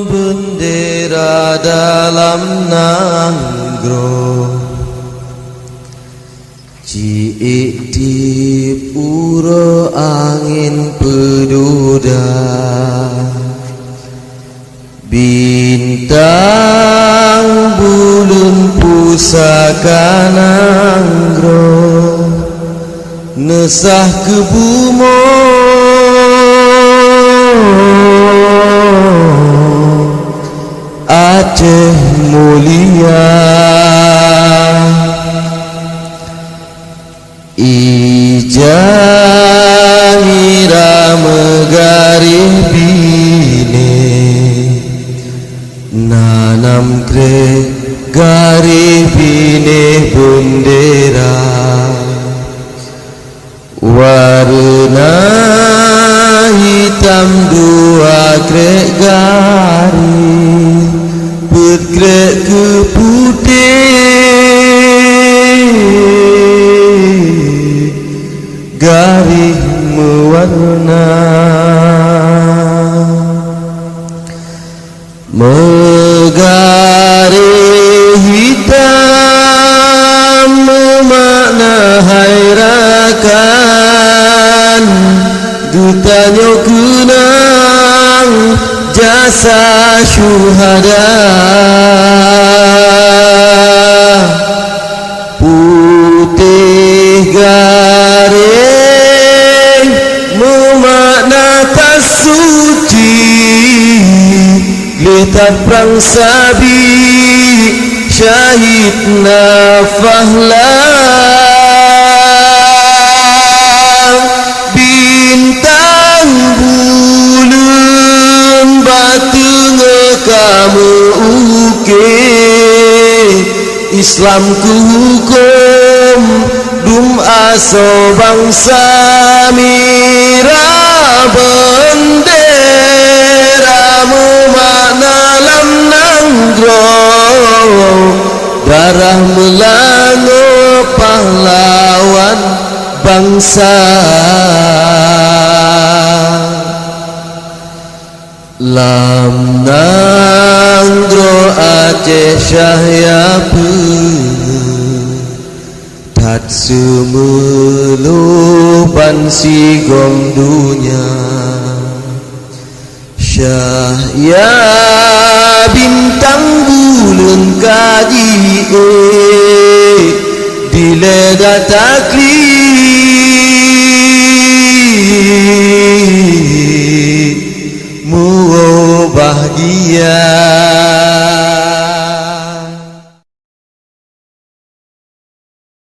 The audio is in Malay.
bendera dalam nanggro ciik di pura angin peduda bintang bulan pusaka nanggro nesah ke bumo Aceh mulia ijang irama garih bine nanam kre garih bine bendera warna hitam dua krek garis berkrek ke putih garis mewarna megaris hitam memakna hairakan dutanyo kenang jasa syuhada putih garing memakna tas suci lihat perang sabi syahid nafahlan bintang bulan batu kamu uke Islam ku hukum dum aso bangsa mira bendera memakna lam nanggro darah melango pahlawan bangsa lam nanggro Aceh Syahyapu tat semelu bansi gom dunia Syahya bintang bulan kaji dilega taklid mu'ubah dia